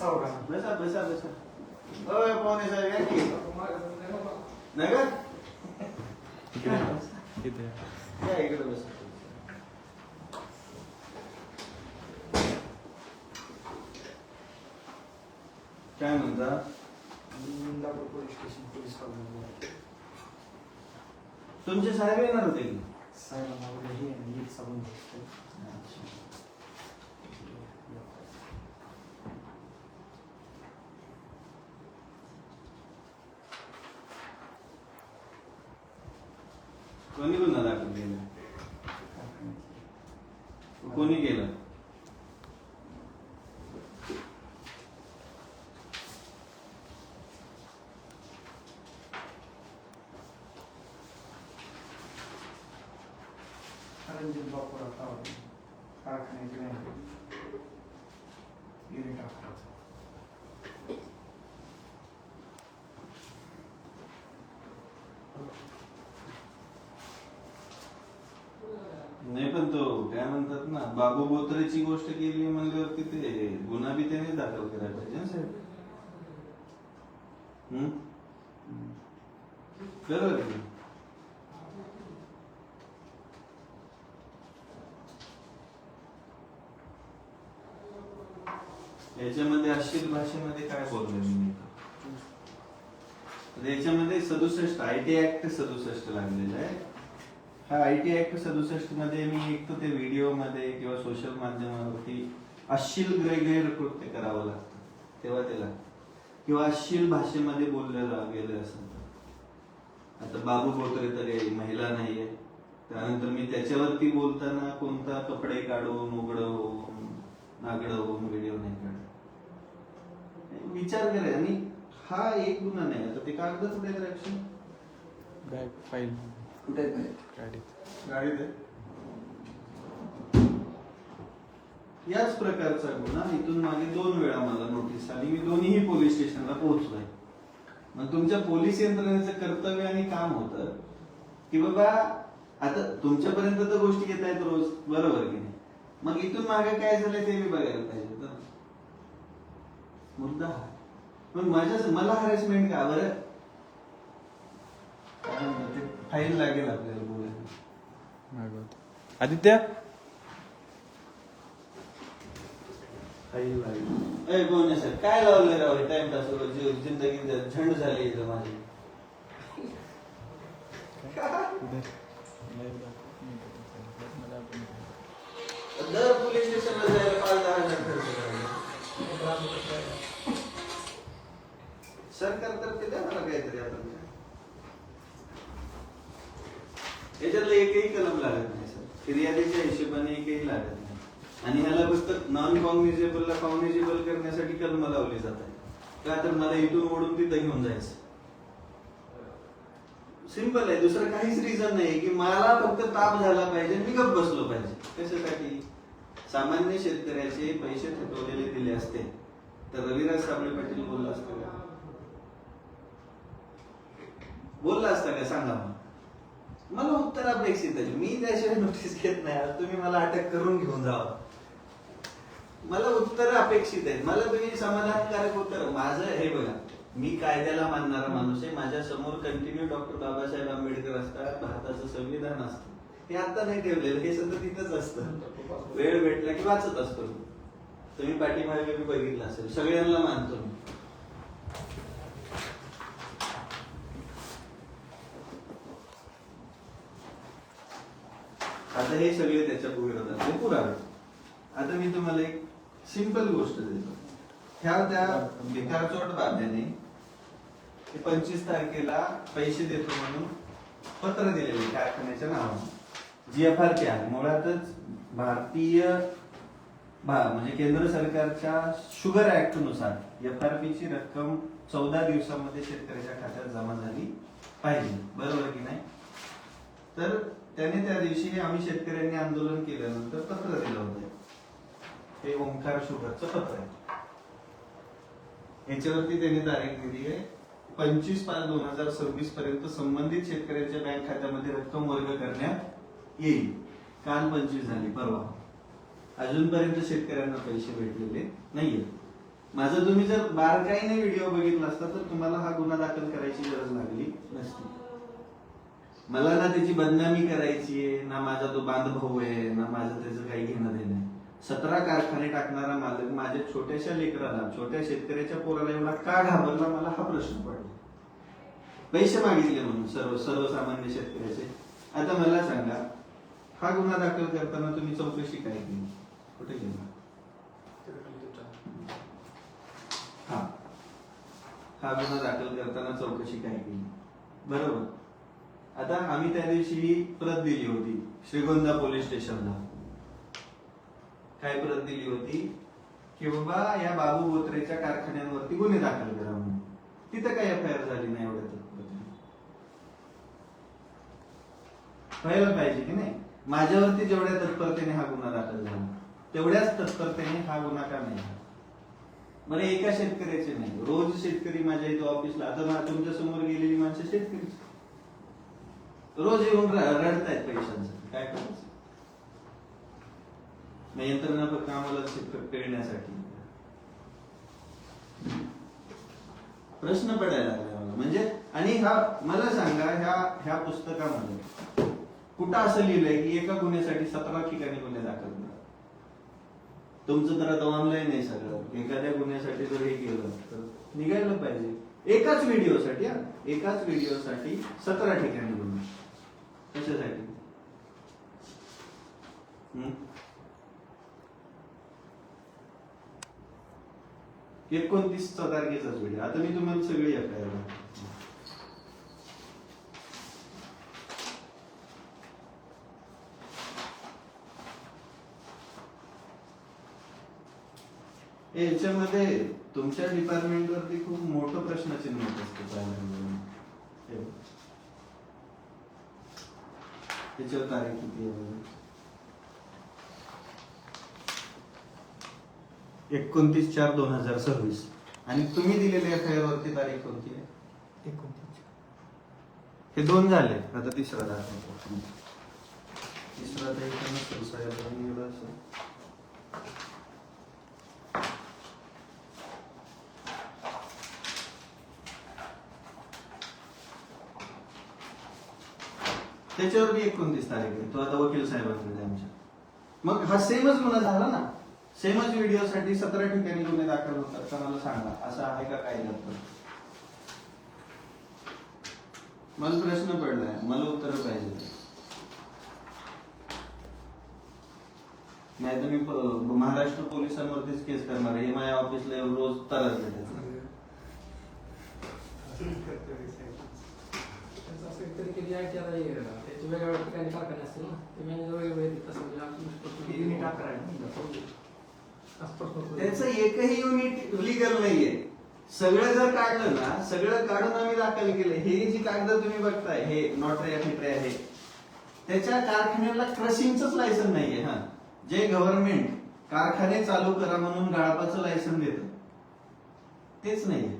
बसा बसा बसा. ओय पाहुणे साहेब या की. नगर या इकडे बसा. काय म्हणता? Indapur police station police station तुमचे साहेब येणार होते की? साहेबांना हे एक संबंध असतो. कोणी गुन्हा दाखल केला? कोणी केलं? रणजित बापूर आता कारखान्याचे युनिट टाकतात. नाही पण तो काय म्हणतात ना बाबू बोत्रेची गोष्ट केली म्हणल्यावरती ते गुन्हा बी त्याने दाखल करायला पाहिजे ना साहेब. बरोबर आहे. याच्यामध्ये अश्लील भाषेमध्ये काय बोलले मी? याच्यामध्ये 67 आयटी ऍक्ट 67 लागलेला आहे. हा आयटी ऍक्ट 67 मध्ये मी एक तर ते व्हिडिओ मध्ये किंवा सोशल माध्यमावरती अश्लील गैरकृत्य करावं लागतं तेव्हा त्याला, किंवा अश्लील भाषेमध्ये बोललं गेलं असं. आता बाबू बोत्रे तर काही महिला नाहीये, त्यानंतर मी त्याच्यावरती बोलताना कोणता कपडे काढून उघडं होऊन नागडं होऊन व्हिडिओ नाही काढत. विचार करा. आणि हा एक गुन्हा नाही. आता ते कागद कुठे ऍक्शन बॅग फाईल कुठे गाडीत गाडीत आहे. याच प्रकारचा गुन्हा इथून मागे 2 वेळा मला नोटीस आली. मी दोन्ही पोलीस स्टेशनला पोहोचलोय. मग तुमच्या पोलीस यंत्रणेचं कर्तव्य आणि काम होतं की बाबा आता तुमच्यापर्यंत तर गोष्टी येत आहेत रोज, बरोबर की नाही? मग इथून मागे काय झालंय ते मी बघायला पाहिजे होतं. मुद्दा हा. पण मला हॅरेसमेंट का बरं? फाईल लागेल आपल्याला बोलायला. आदित्य फाईल लागेल. ए कोण सर काय लावलंय राव टाइमपास? जिंदगी झंड झाली इथं माझी. दर पोलीस स्टेशनला जायला 5-10 हजार खर्च करायला. सरकारतर्फे द्या मला काहीतरी. आपण याच्यातलं एकही कलम लागत नाही सर. फिर्यादीच्या हिशोबाने एकही लागत नाही. आणि ह्याला फक्त नॉन कॉग्निजेबलला कॉग्निजेबल करण्यासाठी कलम लावली जातात. का तर मला इथून ओढून तिथं घेऊन जायचं. सिंपल आहे. दुसरं काहीच रिझन नाही की मला फक्त ताप झाला पाहिजे, मी गप्प बसलो पाहिजे. कशासाठी? सामान्य शेतकऱ्याचे पैसे थकवलेले दिले असते तर रविराज साबळे पाटील बोलला असतं का? बोलला असता का? सांगा मला उत्तर अपेक्षित आहे. मी त्याशिवाय नोटीस घेत नाही. तुम्ही मला अटक करून घेऊन जावा. मला उत्तर अपेक्षित आहेत. मला तुम्ही समाधानकारक उत्तर. माझं हे बघा, मी कायद्याला मानणारा माणूस आहे. माझ्या समोर कंटिन्यू डॉक्टर बाबासाहेब आंबेडकर असतात, भारताचं संविधान असतं. हे आता नाही ठेवलेलं, हे सतत तिथंच असतं. वेळ भेटला की वाचत असतो. तुम्ही पाठीमागे मी बघितलं असेल. सगळ्यांना मानतो मी. आता हे सगळे त्याच्या विरोधात पुरावे. आता मी तुम्हाला एक सिंपल गोष्ट देतो. त्या भिकारचोट बाब्याने 25 तारखेला पैसे देतो म्हणून पत्र दिलेले कारखान्याच्या नावाने. GFRP आहे. मुळातच भारतीय म्हणजे केंद्र सरकारच्या शुगर ऍक्ट नुसार FRP ची रक्कम 14 दिवसामध्ये शेतकऱ्याच्या खात्यात जमा झाली पाहिजे, बरोबर की नाही? तर त्याने त्या दिवशी आम्ही शेतकऱ्यांनी आंदोलन केल्यानंतर पत्र दिलं होतं. हे ओंकार शुगरचं पत्र आहे. याच्यावरती त्यांनी तारीख दिली आहे 25/5/2026 पर्यंत संबंधित शेतकऱ्यांच्या बँक खात्यामध्ये रक्कम वर्ग करण्यात येईल. काल 25 झाली, परवा. अजूनपर्यंत शेतकऱ्यांना पैसे भेटलेले नाहीये. माझं तुम्ही जर बारकाईने व्हिडिओ बघितला असता तर तुम्हाला हा गुन्हा दाखल करायची गरज लागली नसती. मला ना त्याची बदनामी करायची आहे, ना माझा तो बांधभाऊ आहे, ना माझं त्याचं काही घेणं देणं आहे. 17 कारखाने टाकणारा मालक माझ्या छोट्याशा लेकराला, छोट्या शेतकऱ्याच्या पोराला एवढा का घाबरला, मला हा प्रश्न पडला. पैसे मागितले म्हणून सर्वसामान्य शेतकऱ्याचे. आता मला सांगा, हा गुन्हा दाखल करताना तुम्ही चौकशी काय केली, कुठे गेला? हा गुन्हा दाखल करताना चौकशी काय केली? बरोबर. आता आम्ही त्या दिवशी प्रत दिली होती श्रीगोंदा पोलीस स्टेशनला. काय प्रत दिली होती की बाबा या बाबू बोत्रेच्या कारखान्यांवरती गुन्हे दाखल करा म्हणून. तिथं काही एफआयआर झाली नाही एवढ्या तत्परतेने. व्हायला पाहिजे की नाही? माझ्यावरती जेवढ्या तत्परतेने हा गुन्हा दाखल झाला तेवढ्याच तत्परतेने हा गुन्हा का नाही झाला? मला एका शेतकऱ्याचे नाही, रोज शेतकरी माझ्या इथे ऑफिसला, आता तुमच्या समोर गेलेली माणसं शेतकरी रोज येऊन रडतायत पैशांसाठी. काय करायचं? यंत्रणा फक्त आम्हाला कळण्यासाठी. प्रश्न पडायला लागला मला. म्हणजे आणि हा मला सांगा, ह्या पुस्तकामध्ये कुठं असं लिहिलंय की एका गुन्ह्यासाठी 17 ठिकाणी गुन्हे दाखल करा? तुमचं तर आता ऑनलाईन आहे सगळं. एखाद्या गुन्ह्यासाठी जर हे केलं तर निघायला पाहिजे. एकाच व्हिडिओसाठी 17 ठिकाणी गुन्हे. कशासाठी? 29 तारखेचाच व्हिडिओ. आता मी तुम्हाला सगळी एफआयआर याच्यामध्ये तुमच्या डिपार्टमेंट वरती खूप मोठं प्रश्नचिन्ह होत असतं. त्याच्यावर तारीख किती आहे? 29/4/2026. आणि तुम्ही दिलेल्या एफआयआर वरती तारीख कोणती आहे? 29. हे 2 झाले. आता तिसरा दाखवतो. तिसरा तर इथे नसेल साहेब, एवढं असं. त्याच्यावरती 29 तारीख आहे. तो आता वकील साहेबांकडे आमच्या. मग हा सेमच गुन्हा झाला ना? सेमच व्हिडिओसाठी 17 ठिकाणी गुन्हे दाखल होतात का? मला सांगा, असं आहे का काय जातं? मला प्रश्न पडलाय, मला उत्तर पाहिजे. नाही तर मी महाराष्ट्र पोलिसांवरतीच केस करणार आहे. हे माझ्या ऑफिसला रोज त्रास भेटायचा. त्याचं एकही युनिट लिगल नाहीये. सगळं जर काढलं ना, सगळं काढून आम्ही दाखल केलं. हे जी कागद तुम्ही बघताय, हे नॉटरी आहे, त्याच्या कारखान्याला क्रशिंगच लायसन नाहीये. हा, जे गव्हर्नमेंट कारखाने चालू करा म्हणून गाळपाचं लायसन देतं तेच नाहीये.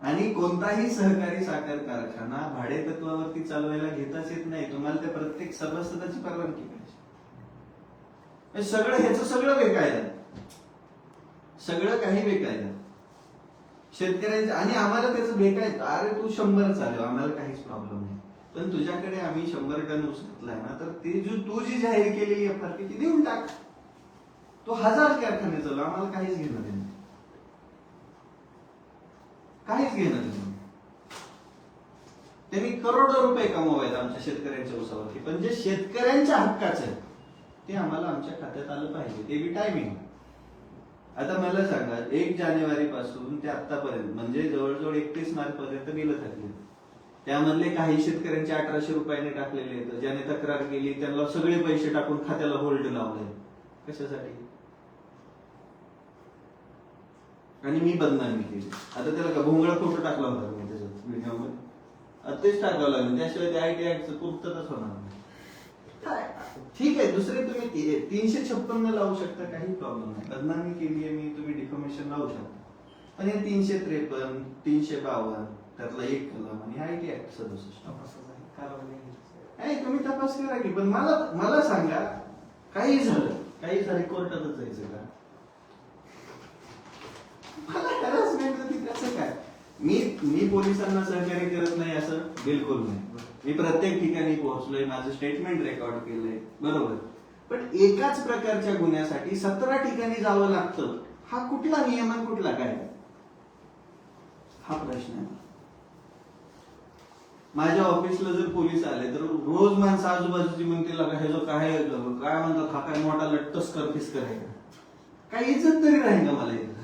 आणि कोणताही सहकारी साखर कारखाना भाडे तत्वावरती चालवायला घेताच येत नाही. तुम्हाला त्या प्रत्येक सभासदाची परवानगी पाहिजे. सगळं ह्याचं सगळं बेकायदा, सगळं काही बेकायदा शेतकऱ्यांचं. आणि आम्हाला त्याचं बेकायदा, अरे तू 100 चालव, आम्हाला काहीच प्रॉब्लेम नाही. पण तुझ्याकडे आम्ही 100 टन ऊस घेतलाय ना, तर ते तू जी जाहीर केलेली एफआरपी ती देऊन टाक. तो 1000 कारखाने चालव, आम्हाला काहीच घेणं देणं, काहीच घेणं देणं. त्यांनी करोडो रुपये कमवायचे आमच्या शेतकऱ्यांच्या ऊसावरती, पण जे शेतकऱ्यांच्या हक्काचं आहे ते आम्हाला आमच्या खात्यात आलं पाहिजे, ते बी टायमिंग. आता मला सांगा, 1 जानेवारी पासून ते आतापर्यंत म्हणजे जवळजवळ 31 मार्च पर्यंत बिलं थकली. त्यामधले काही शेतकऱ्यांचे 1800 रुपयाने टाकलेले आहेत. ज्याने तक्रार केली त्यांना सगळे पैसे टाकून खात्याला होल्ड लावलंय. कशासाठी? आणि मी बदनामी केली. आता त्याला का भोंगळा फोटो टाकला होता मी त्याच्यात व्हिडिओमध्ये, तेच टाकावं लागलं. त्याशिवाय ते आयटी ऍक्टचं पूर्तताच होणार नाही. ठीक आहे, दुसरे तुम्ही 356 लावू शकता, काही प्रॉब्लेम नाही. बदनामी केली आहे मी, तुम्ही डिफॉर्मेशन लावू शकता. पण हे 353, 352 त्यातला एक कलम आणि आयटी ऍक्ट 67 तुम्ही तपास करा की, पण मला मला सांगा, काही झालं कोर्टातच जायचं का? मला हॅरासमेंट होती, त्याचं काय? मी पोलिसांना सहकार्य करत नाही असं बिलकुल नाही. मी प्रत्येक ठिकाणी पोहोचलोय, माझं स्टेटमेंट रेकॉर्ड केलंय, बरोबर. पण एकाच प्रकारच्या गुन्ह्यासाठी 17 ठिकाणी जावं लागतं, हा कुठला नियमन, कुठला काय? हा प्रश्न आहे. माझ्या ऑफिसला जर पोलीस आले तर रोज माणसं आजूबाजूची म्हणतील, हे जो काय म्हणतात, हा काय मोठा लट्टस्कर फिस्कर आहे का? काही इज्जत तरी राहील का मला इथं?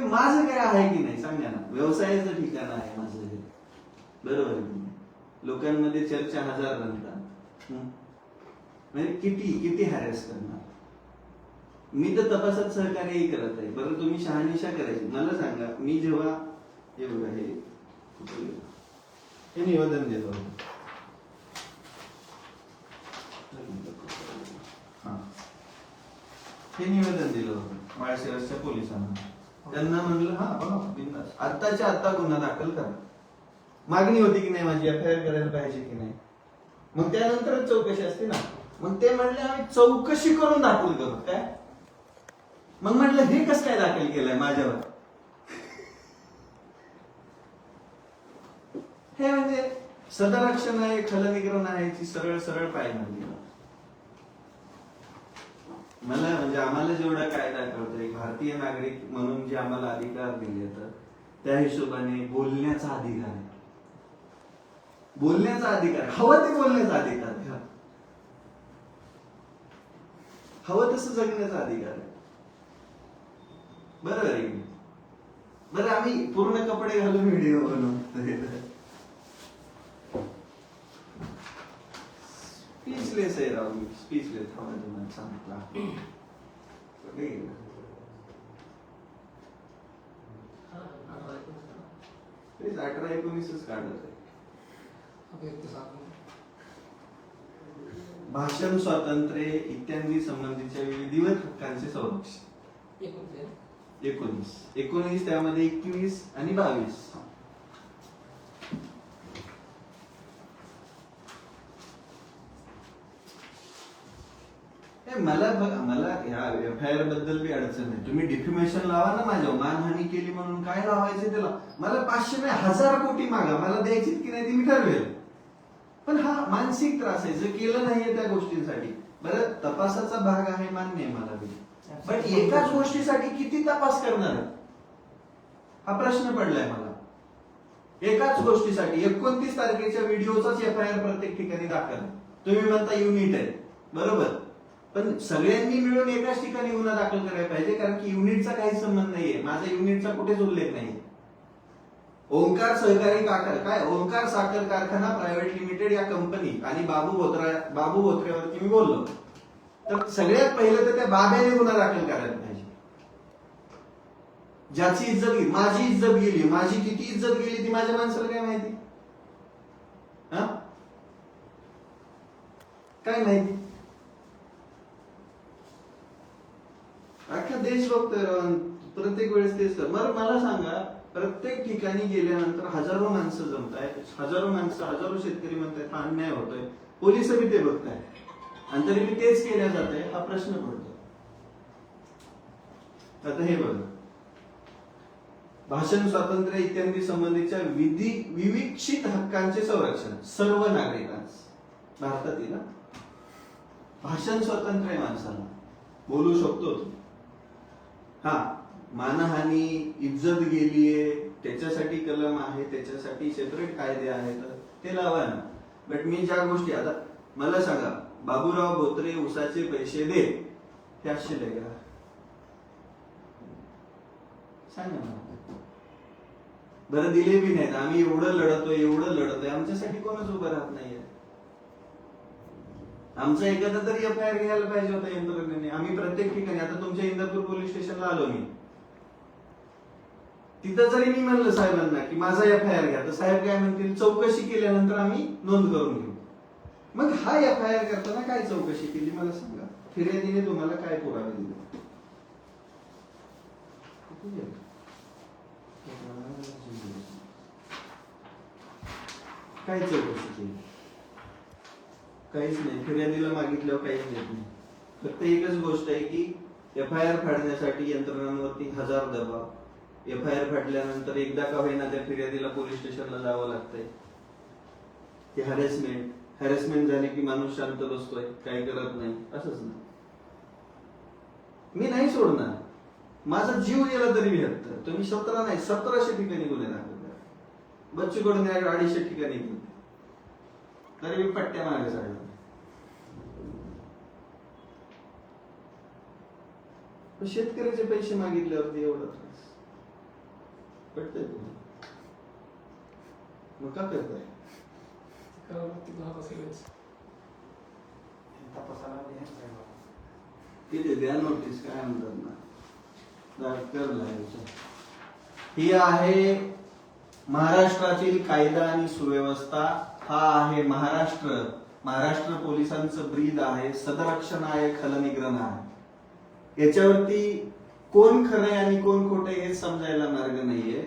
माझं काय आहे की नाही सांगा ना. व्यवसायाचं ठिकाण आहे माझं हे, बरोबर आहे. लोकांमध्ये चर्चा हजार रंगतात, म्हणजे किती हॅरेस करणार. मी तर तपासात सहकार्यही करत आहे. बरं, तुम्ही शहानिशा करायची. मला सांगा, मी जेव्हा हे बघा, हे निवेदन देतो, हे निवेदन दिलं होतं माळशिरसच्या पोलिसांना. त्यांना म्हणलं, हा बघा बिनधास्त, आत्ताच्या आत्ता गुन्हा दाखल करा. मागणी होती की नाही माझी, एफआयआर करायला पाहिजे की नाही. मग त्यानंतरच चौकशी असते ना. मग ते म्हणले आम्ही चौकशी करून दाखल करू. काय? मग म्हटलं हे कसं काय दाखल केलंय माझ्यावर? हे म्हणजे सदरक्षण आहे, खलनिग्रहण आहे, ची सरळ सरळ पायमल्ली. मला म्हणजे आम्हाला जेवढा कायदा कळतोय, भारतीय नागरिक म्हणून जे आम्हाला अधिकार दिले तर त्या हिशोबाने बोलण्याचा अधिकार आहे. बोलण्याचा अधिकार, हवं ते बोलण्याचा अधिकार, हवं तसं जगण्याचा अधिकार आहे. बरोबर आहे. बरं, आम्ही पूर्ण कपडे घालून व्हिडिओ बनवतो. स्पीचलेस आहे राव मी, स्पीचलेस. सांगितलं 18-19 काढत आहे. भाषण स्वातंत्र्य इत्यादी संबंधीच्या विधिवत हक्कांचे संरक्षण 19 त्यामध्ये 21 आणि 22. मला ह्या एफआयआर बद्दल बी अडचण नाही. तुम्ही डिफेमेशन लावा ना माझ्यावर, मानहानी केली म्हणून काय लावायचं त्याला. मला 500 नाही 1000 कोटी मागा, मला द्यायची की नाही ती मी ठरवेल. पण हा मानसिक त्रास आहे, जर केलं नाहीये त्या गोष्टींसाठी. बरं, तपासाचा भाग आहे, मान्य आहे मला बी. पण एकाच गोष्टीसाठी किती तपास करणार हा प्रश्न पडलाय मला. एकाच गोष्टीसाठी 29 तारखेच्या व्हिडिओचाच एफआयआर प्रत्येक ठिकाणी दाखल. तुम्ही म्हणता युनिट आहे, बरोबर. पण सगळ्यांनी मिळून एकाच ठिकाणी गुन्हा दाखल करायला पाहिजे, कारण की युनिटचा काही संबंध नाहीये. माझा युनिटचा कुठेच उल्लेख नाही. ओंकार सहकारी काय ओंकार साखर कारखाना प्रायव्हेट लिमिटेड या कंपनी आणि बाबू बोत्रेवरती मी बोललो, तर सगळ्यात पहिलं तर त्या बाब्याने गुन्हा दाखल करायला पाहिजे. ज्याची इज्जत गेली, माझी इज्जत गेली, माझी किती इज्जत गेली ती माझ्या माणसाला काय माहिती? काय माहिती? अख्खा देश बघतोय, प्रत्येक वेळेस तेच कर. मला सांगा, प्रत्येक ठिकाणी गेल्यानंतर हजारो माणसं जमतायत, हजारो शेतकरी म्हणतायत हा अन्याय होतोय, पोलिस बी ते बघताय, आणि तरी बी तेच केल्या जाते. हा प्रश्न पडतो. आता हे बघ, भाषण स्वातंत्र्य इत्यादी संबंधीच्या विविक्षित हक्कांचे संरक्षण सर्व नागरिकांस. भारतातील भाषण स्वातंत्र्य माणसाला बोलू शकतो. हा, मानहानी, इज्जत गेलीये त्याच्यासाठी कलम आहे, त्याच्यासाठी सेपरेट कायदे आहेत, ते लावा ना. बट मी ज्या गोष्टी, आता मला सांगा, बाबूराव बोत्रे उसाचे पैसे दे, हे असे का? सांगा ना. बरं, दिले बी नाहीत, आम्ही एवढं लढतोय, आमच्यासाठी कोणच उभं राहत नाहीये. आमचा एखादा तरी एफआयआर घ्यायला पाहिजे होता यंत्रणेने. आम्ही प्रत्येक ठिकाणी, आता तुमच्या इंदापूर पोलीस स्टेशनला आलो मी, तिथं जरी मी म्हणलं साहेबांना की माझा एफआयआर घ्या, तर साहेब काय म्हणतील, चौकशी केल्यानंतर आम्ही नोंद करून घेऊ. मग हा एफआयआर करताना काय चौकशी केली मला सांगा? फिर्यादीने तुम्हाला काय पुरावे दिले? काय चौकशी केली? काहीच नाही. फिर्यादीला मागितल्यावर काहीच देत नाही. फक्त एकच गोष्ट आहे की FIR फाडण्यासाठी यंत्रणांवरती 1000 दबाव. FIR फाडल्यानंतर एकदा का होईना त्या फिर्यादीला पोलीस स्टेशनला जावं लागतंय. ते हॅरेसमेंट झाली की माणूस शांत बसतोय, काही करत नाही, असंच ना. मी नाही सोडणार. माझा जीव गेला तरी 72. तुम्ही 17 नाही 1700 ठिकाणी गुन्हे दाखल करा. बच्चू कडून 250 ठिकाणी गेले तरी मी पट्ट्या मागे साडला. शेतकऱ्याचे पैसे मागितल्यावरती एवढं त्रास पटतंय तुम्हाला? मग का करताय? तपासाला द्यायचं आहे बाबा. तिथे द्या नोटीस, काय म्हणतात ना, ही आहे महाराष्ट्रातील कायदा आणि सुव्यवस्था. हा आहे महाराष्ट्र पोलिसांचं ब्रीद आहे. सदरक्षण आहे, खलनिग्रह आहे. याच्यावरती कोण खरंय आणि कोण खोटे हे समजायला मार्ग नाहीये.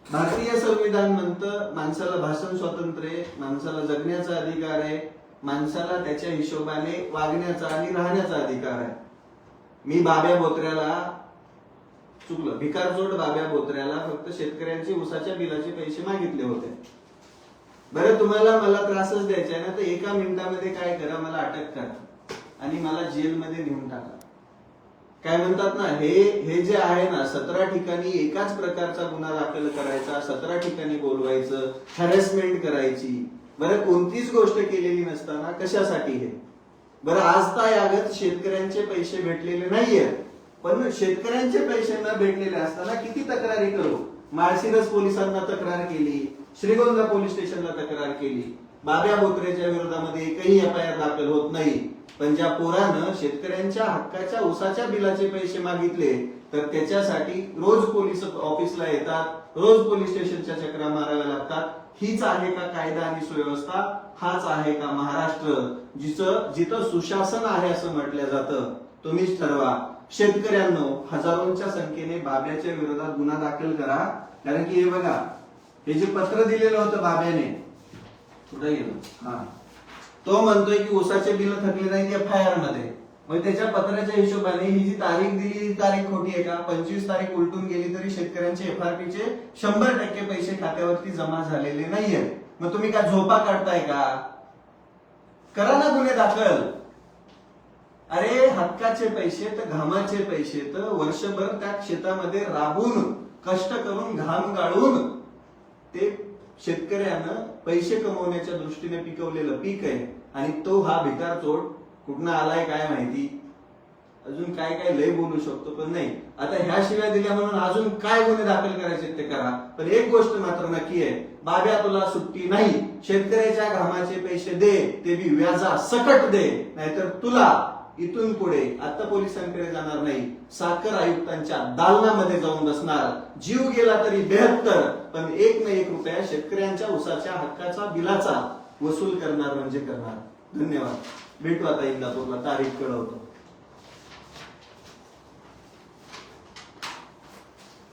भारतीय संविधान म्हणतं माणसाला भाषण स्वातंत्र्य आहे, माणसाला जगण्याचा अधिकार आहे, माणसाला त्याच्या हिशोबाने वागण्याचा आणि राहण्याचा अधिकार आहे. मी बाब्या बोत्र्याला चुकलं, भिकारचोट बाब्या बोत्र्याला फक्त शेतकऱ्यांचे उसाच्या बिलाचे पैसे मागितले होते. बरं, तुम्हाला मला त्रासच द्यायचा आहे ना, तर 1 मिनिटामध्ये काय करा, मला अटक करा आणि मला जेलमध्ये नेऊन टाका. काय म्हणतात ना, हे जे आहे ना, 17 ठिकाणी एकाच प्रकारचा गुन्हा दाखल करायचा, 17 ठिकाणी बोलवायचं, हॅरेसमेंट करायची. बरं, कोणतीच गोष्ट केलेली नसताना कशासाठी हे? बरं, आज तागायत शेतकऱ्यांचे पैसे भेटलेले नाहीये, पण शेतकऱ्यांचे पैसे न भेटलेले असताना किती तक्रारी करू? माळशिरस पोलिसांना तक्रार केली, श्रीगोंदा पोलीस स्टेशनला तक्रार केली. बाब्या बोत्रेच्या विरोधामध्ये एकही FIR दाखल होत नाही. पण ज्या पोरानं शेतकऱ्यांच्या हक्काच्या उसाच्या बिलाचे पैसे मागितले, तर त्याच्यासाठी रोज पोलीस ऑफिसला येतात, रोज पोलीस स्टेशनच्या चक्रा माराव्या लागतात. हीच आहे का कायदा आणि सुव्यवस्था? हाच आहे का महाराष्ट्र, जिथं सुशासन आहे असं म्हटलं जातं? तुम्हीच ठरवा. शेतकऱ्यांनो, हजारोंच्या संख्येने बाब्याच्या विरोधात गुन्हा दाखल करा. कारण की हे बघा, हे जे पत्र दिलेलं होतं बाब्याने, कुठे गेलं? हा, तो म्हणतोय की उसाचे बिल थकले नाही FIR मध्ये. मग त्याच्या पत्राच्या हिशोबाने ही जी तारीख दिली, ही तारीख खोटी आहे का? 25 तारीख उलटून गेली तरी शेतकऱ्यांचे FRP चे 100% पैसे खात्यावरती जमा झालेले नाहीये. मग तुम्ही काय झोपा काढताय का? करा ना गुन्हे दाखल. अरे, हक्काचे पैसे तर घामाचे पैसे तर वर्षभर त्या शेतामध्ये राबून कष्ट करून घाम गाळून ते शेतकऱ्यानं पैसे कमवण्याच्या दृष्टीने पिकवलेलं पीक आहे. आणि तो हा भिकारचोट कुठनं आलाय काय माहिती. अजून काय काय लय बोलू शकतो, पण नाही. आता ह्या शिव्या दिल्या म्हणून अजून काय गुन्हे दाखल करायचे ते करा. पण एक गोष्ट मात्र नक्की आहे, बाब्या तुला सुट्टी नाही. शेतकऱ्याच्या घामाचे पैसे दे, ते बी व्याजा सकट दे, नाहीतर तुला इथून पुढे आता पोलिसांकडे जाणार नाही, साखर आयुक्तांच्या दालनामध्ये जाऊन बसणार. जीव गेला तरी 72, पण 1 ना 1 रुपया शेतकऱ्यांच्या उसाच्या हक्काचा बिलाचा वसूल करणार म्हणजे करणार. धन्यवाद. भेटू आता इंदापूरला, तारीख कळवतो.